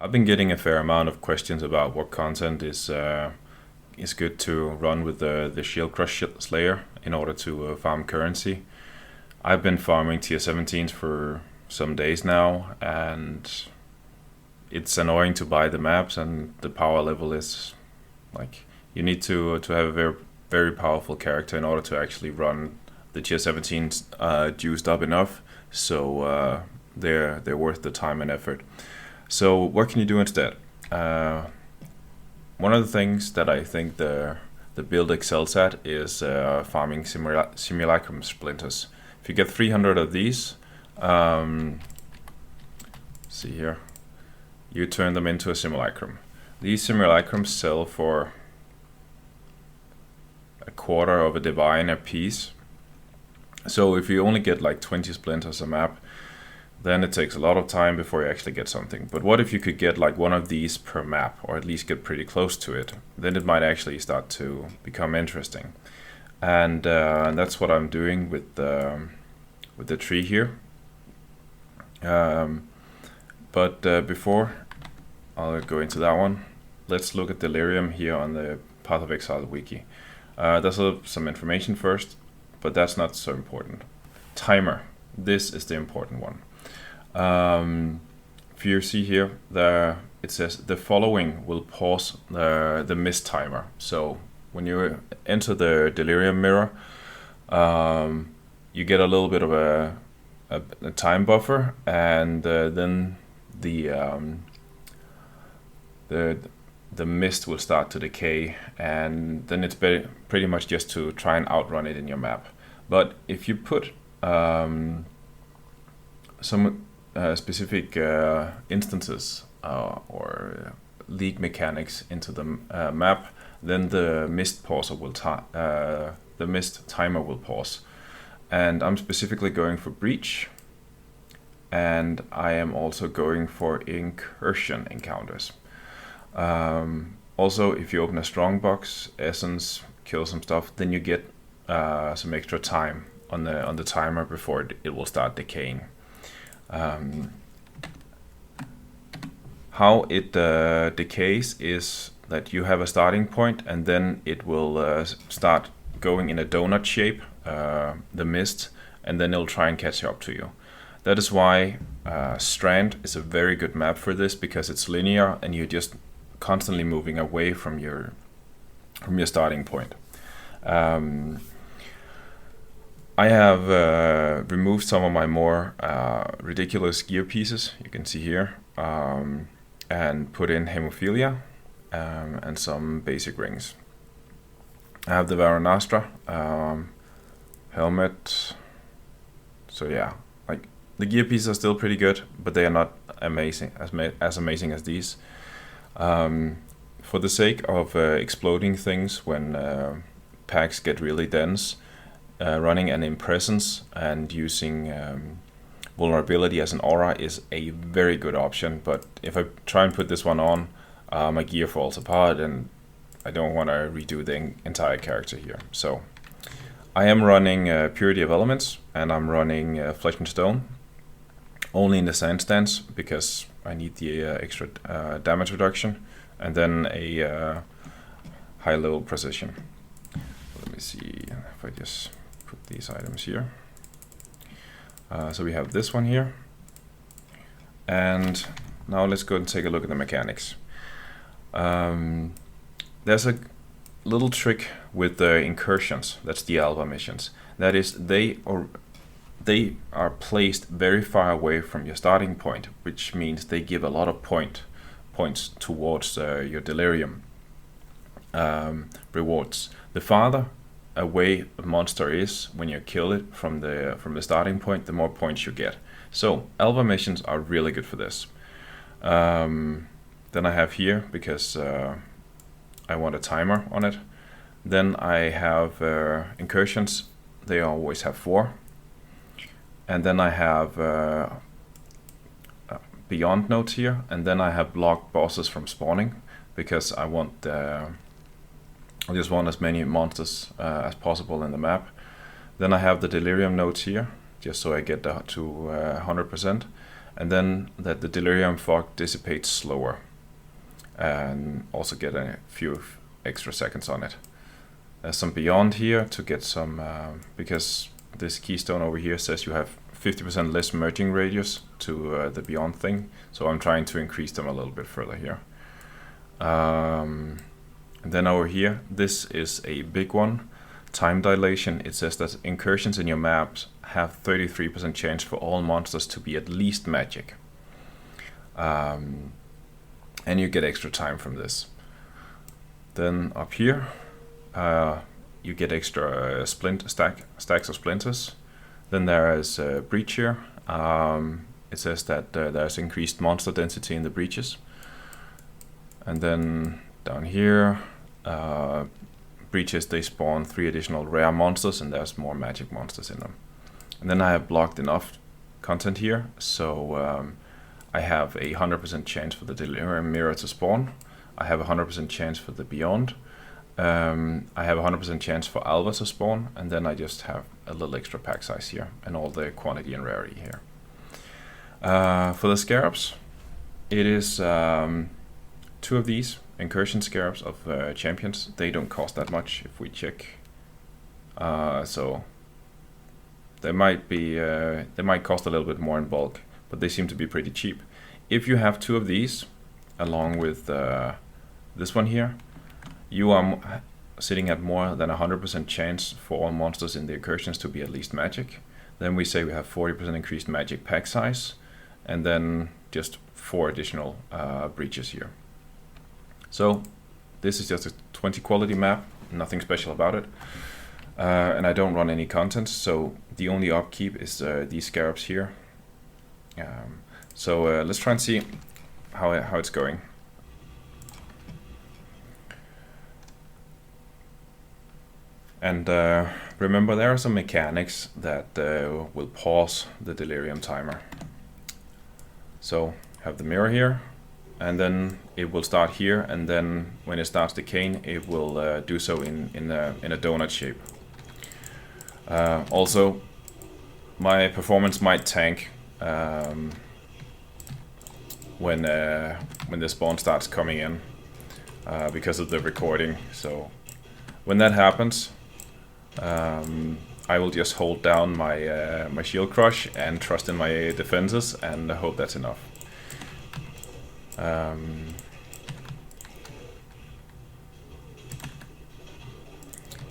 I've been getting a fair amount of questions about what content is good to run with the Shield Crush Slayer in order to farm currency. I've been farming tier 17s for some days now, and it's annoying to buy the maps, and the power level is like you need to have a very powerful character in order to actually run the tier 17s juiced up enough, so they're worth the time and effort. So what can you do instead? One of the things that I think the build excels at is farming simulacrum splinters. If you get 300 of these, see here, you turn them into a simulacrum. These simulacrums sell for a quarter of a divine a piece. So if you only get like 20 splinters a map, then it takes a lot of time before you actually get something. But what if you could get like one of these per map, or at least get pretty close to it? Then it might actually start to become interesting. And that's what I'm doing with the tree here. But before I'll go into that one, let's look at Delirium here on the Path of Exile wiki. There's some information first, but that's not so important. Timer. This is the important one. If you see here, it says the following will pause the mist timer. So when you enter the Delirium mirror, you get a little bit of a time buffer, and then the mist will start to decay, and then it's pretty much just to try and outrun it in your map. But if you put some specific instances or league mechanics into the map, then the mist pauser will the mist timer will pause. And I'm specifically going for breach, and I am also going for incursion encounters. Also, if you open a strong box, essence, kill some stuff, then you get some extra time on the timer before it will start decaying. How it decays is that you have a starting point, and then it will start going in a donut shape, the mist, and then it'll try and catch up to you. That is why Strand is a very good map for this, because it's linear and you're just constantly moving away from your starting point. I have removed some of my more ridiculous gear pieces, you can see here, and put in hemophilia and some basic rings. I have the Varanastra helmet. So yeah, like the gear pieces are still pretty good, but they are not amazing as amazing as these. For the sake of exploding things when packs get really dense, running an impresence and using vulnerability as an aura is a very good option. But if I try and put this one on, my gear falls apart, and I don't want to redo the entire character here. So I am running Purity of Elements, and I'm running Flesh and Stone, only in the sand stance, because I need the extra damage reduction, and then a high level precision. Let me see if I just put these items here. So we have this one here, and now let's go and take a look at the mechanics. There's a little trick with the incursions. That's the alpha missions. That is, they are placed very far away from your starting point, which means they give a lot of points towards your Delirium rewards. The farther away a monster is when you kill it from the starting point, the more points you get. So alpha missions are really good for this. Then I have here, because I want a timer on it. Then I have incursions. They always have 4. And then I have beyond nodes here, and then I have blocked bosses from spawning, because I just want as many monsters as possible in the map. Then I have the Delirium nodes here, just so I get to 100%. and then that the Delirium fog dissipates slower, and also get a few extra seconds on it. There's some beyond here to get some, because this keystone over here says you have 50% less merging radius to the beyond thing, so I'm trying to increase them a little bit further here. And then over here, this is a big one. Time dilation. It says that incursions in your maps have 33% chance for all monsters to be at least magic. And you get extra time from this. Then up here, you get extra stacks of splinters. Then there is a breach here. It says that there's increased monster density in the breaches. And then down here, breaches, they spawn 3 additional rare monsters, and there's more magic monsters in them. And then I have blocked enough content here, so I have a 100% chance for the Delirium mirror to spawn. I have a 100% chance for the beyond. I have a 100% chance for Alva to spawn, and then I just have a little extra pack size here, and all the quantity and rarity here. For the scarabs, it is 2 of these incursion scarabs of champions. They don't cost that much if we check. So they might be they might cost a little bit more in bulk, but they seem to be pretty cheap. If you have 2 of these along with this one here, you are sitting at more than 100% chance for all monsters in the incursions to be at least magic. Then we say we have 40% increased magic pack size, and then just 4 additional breaches here. So this is just a 20 quality map, nothing special about it. And I don't run any content, so the only upkeep is these scarabs here. So let's try and see how it's going. And remember, there are some mechanics that will pause the Delirium timer. So have the mirror here, and then it will start here, and then when it starts decaying, it will do so in a donut shape. Also, my performance might tank when the spawn starts coming in because of the recording. So when that happens, I will just hold down my my shield crush and trust in my defenses and hope that's enough.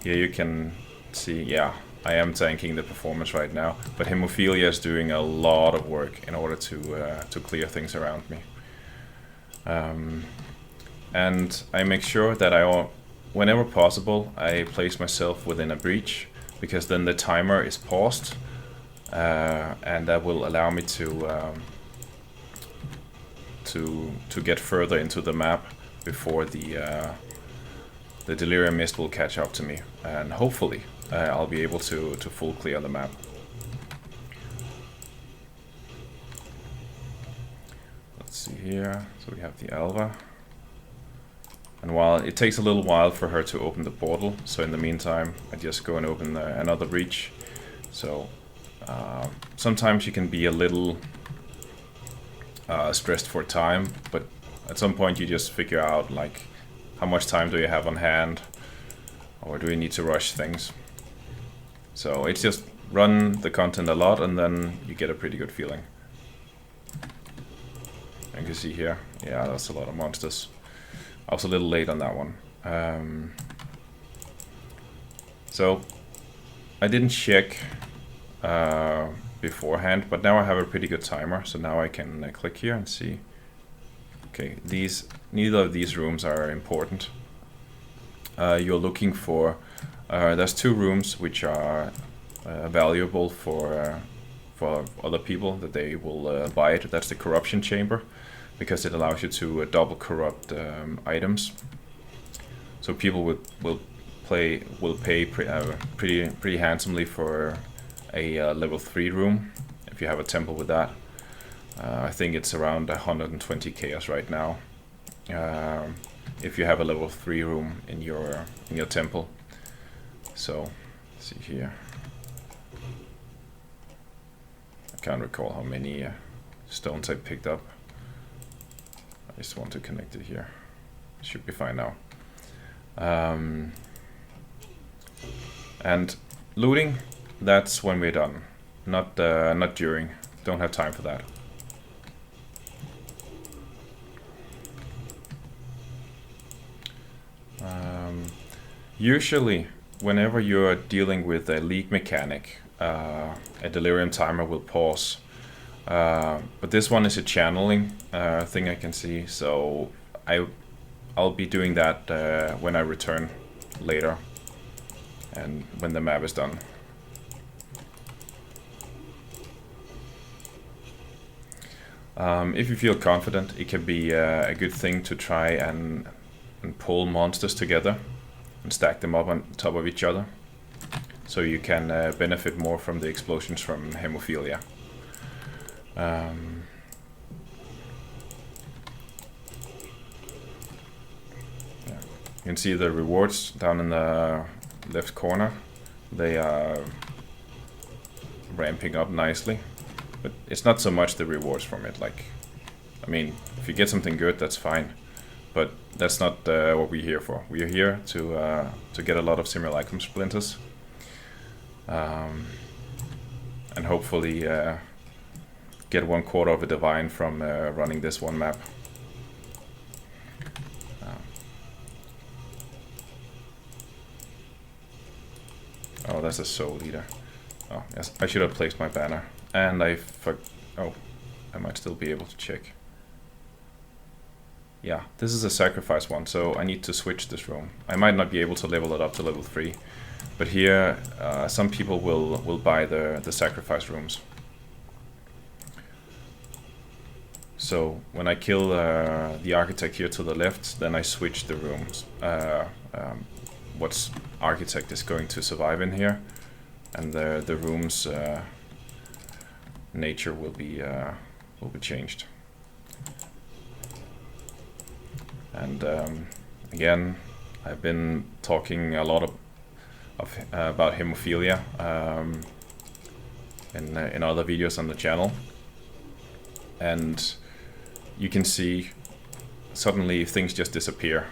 Here you can see, yeah, I am tanking the performance right now, but Hemophilia is doing a lot of work in order to clear things around me. And I make sure that whenever possible, I place myself within a breach, because then the timer is paused, and that will allow me to get further into the map before the Delirium mist will catch up to me, and hopefully I'll be able to full clear the map. Let's see here. So we have the Alva. And while it takes a little while for her to open the portal, so in the meantime I just go and open another breach. So sometimes you can be a little stressed for time, but at some point you just figure out, like, how much time do you have on hand, or do you need to rush things. So it's just run the content a lot, and then you get a pretty good feeling. You can see here, yeah, that's a lot of monsters. I was a little late on that one. So I didn't check beforehand, but now I have a pretty good timer, so now I can click here and see. Okay, neither of these rooms are important. You're looking for, there's 2 rooms which are valuable for other people, that they will buy it. That's the corruption chamber, because it allows you to double corrupt items. So people will pay pretty handsomely for a level 3 room if you have a temple with that. I think it's around 120 chaos right now. If you have a level 3 room in your temple. So let's see here. I can't recall how many stones I picked up. I just want to connect it here. Should be fine now. And looting, that's when we're done. Not during. Don't have time for that. Usually, whenever you're dealing with a leak mechanic, a Delirium timer will pause. But this one is a channeling thing I can see, so I'll be doing that when I return later and when the map is done. If you feel confident, it can be a good thing to try and pull monsters together and stack them up on top of each other, so you can benefit more from the explosions from hemophilia. Yeah. You can see the rewards down in the left corner. They are ramping up nicely, but it's not so much the rewards from it. Like, I mean, if you get something good, that's fine, but that's not what we're here for. We're here to get a lot of simulacrum splinters, and hopefully get 1/4 of a divine from running this one map. Oh, that's a soul eater. Oh, yes, I should have placed my banner. And oh, I might still be able to check. Yeah, this is a sacrifice one, so I need to switch this room. I might not be able to level it up to level 3, but here some people will buy the sacrifice rooms. So when I kill the architect here to the left, then I switch the rooms. What architect is going to survive in here, and the room's nature will be changed. And again, I've been talking a lot about hemophilia in other videos on the channel, and you can see suddenly things just disappear.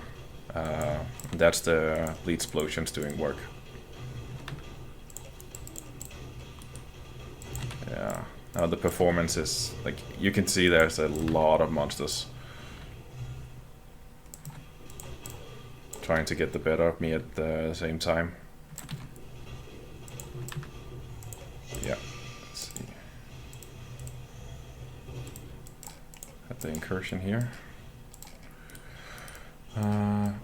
That's the bleed explosions doing work. Yeah, now the performance is like, you can see there's a lot of monsters trying to get the better of me at the same time. Yeah, let's see. At the incursion here.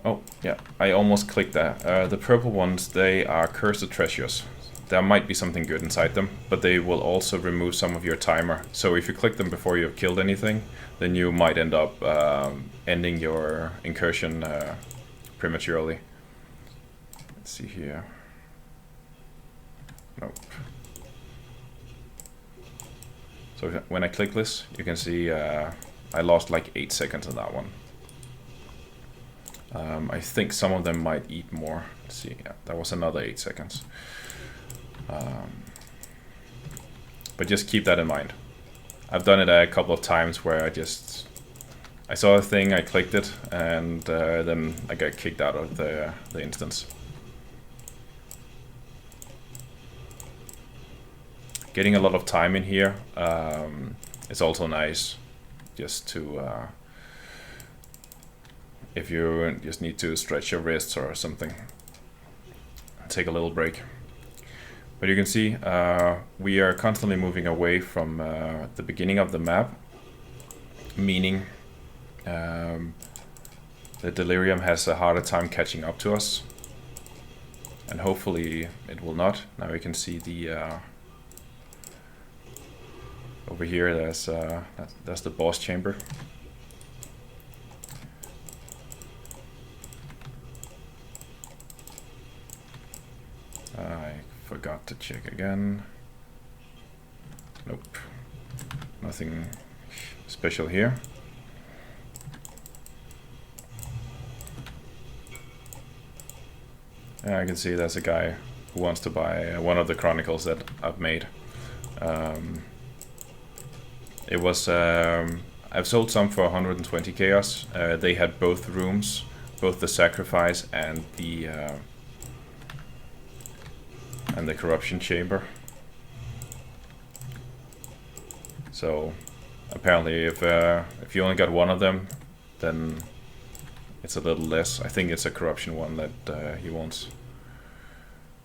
Oh, yeah, I almost clicked that. The purple ones, they are cursed treasures. There might be something good inside them, but they will also remove some of your timer. So if you click them before you have killed anything, then you might end up ending your incursion prematurely. Let's see here. Nope. So when I click this, you can see I lost like 8 seconds on that one. I think some of them might eat more. Let's see, yeah, that was another 8 seconds. But just keep that in mind. I've done it a couple of times where I saw a thing, I clicked it, and then I got kicked out of the instance. Getting a lot of time in here is also nice, just to if you just need to stretch your wrists or something, take a little break. But you can see we are constantly moving away from the beginning of the map, meaning the Delirium has a harder time catching up to us, and hopefully it will not. Now we can see the over here that's the boss chamber. I forgot to check again. Nope, nothing special here. Yeah, I can see there's a guy who wants to buy one of the chronicles that I've made. It was I've sold some for 120 chaos. They had both rooms, both the sacrifice and the corruption chamber. So apparently, if you only got one of them, then it's a little less. I think it's a corruption one that he wants.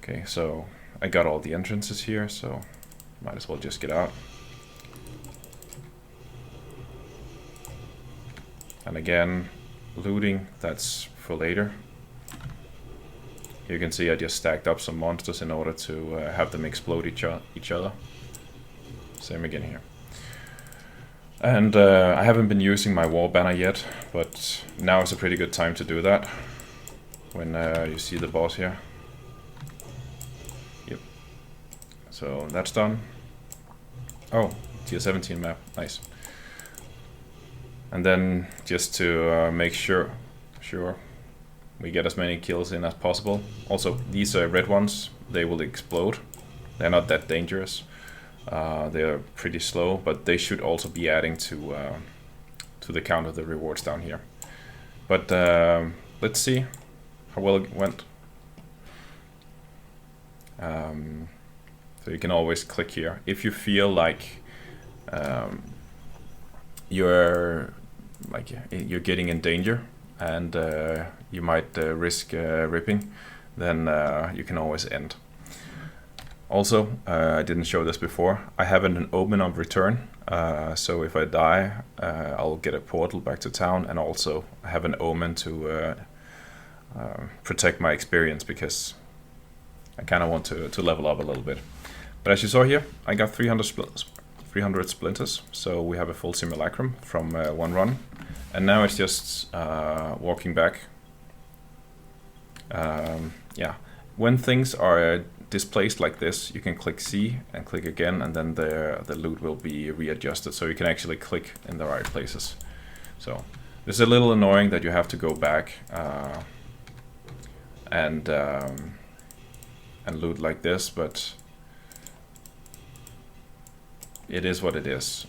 Okay, so I got all the entrances here, so might as well just get out. And again, looting, that's for later. You can see I just stacked up some monsters in order to have them explode each other. Same again here. And I haven't been using my war banner yet, but now is a pretty good time to do that. When you see the boss here. Yep. So that's done. Oh, tier 17 map, nice. And then just to make sure we get as many kills in as possible. Also, these red ones, they will explode. They're not that dangerous. They're pretty slow, but they should also be adding to the count of the rewards down here. But let's see how well it went. So you can always click here if you feel like you're getting in danger and you might risk ripping, then you can always end. Also, I didn't show this before, I have an omen of return, so if I die, I'll get a portal back to town, and also I have an omen to protect my experience, because I kind of want to level up a little bit. But as you saw here, I got 300 splinters, so we have a full simulacrum from one run. And now it's just walking back. Yeah, when things are displaced like this, you can click C and click again, and then the loot will be readjusted, so you can actually click in the right places. So it's a little annoying that you have to go back and loot like this, but it is what it is.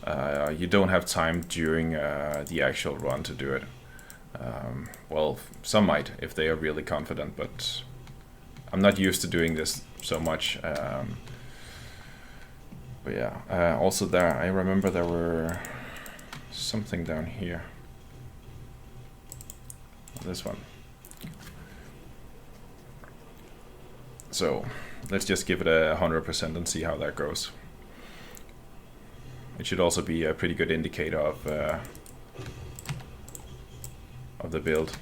You don't have time during the actual run to do it. Well, some might if they are really confident, but I'm not used to doing this so much. But yeah, also there, I remember there were something down here. This one. So let's just give it 100% and see how that goes. It should also be a pretty good indicator of the build.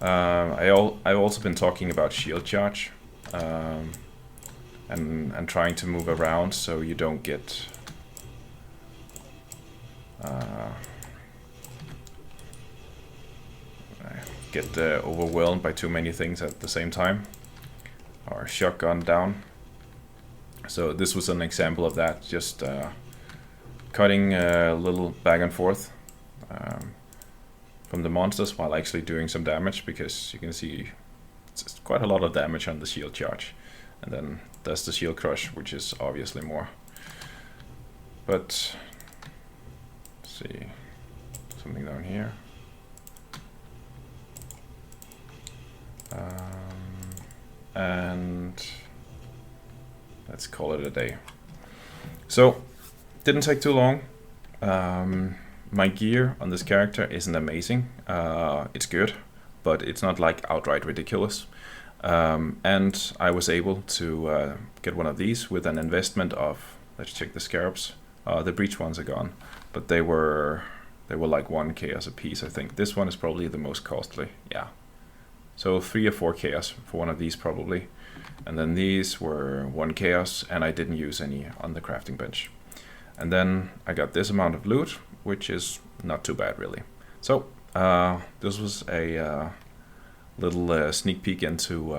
I've also been talking about shield charge and trying to move around so you don't get overwhelmed by too many things at the same time, or shotgun down. So this was an example of that, just cutting a little back and forth from the monsters while actually doing some damage, because you can see it's quite a lot of damage on the shield charge. And then there's the shield crush, which is obviously more. But let's see, something down here. And let's call it a day. So didn't take too long. My gear on this character isn't amazing. It's good, but it's not like outright ridiculous. And I was able to get one of these with an investment of, let's check the scarabs. The breach ones are gone, but they were like 1 chaos a piece, I think. This one is probably the most costly, yeah. So 3 or 4 chaos for one of these probably. And then these were 1 chaos, and I didn't use any on the crafting bench. And then I got this amount of loot, which is not too bad really. So this was a little sneak peek into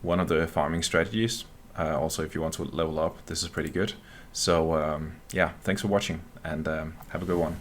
one of the farming strategies. Also, if you want to level up, this is pretty good. So yeah, thanks for watching, and have a good one.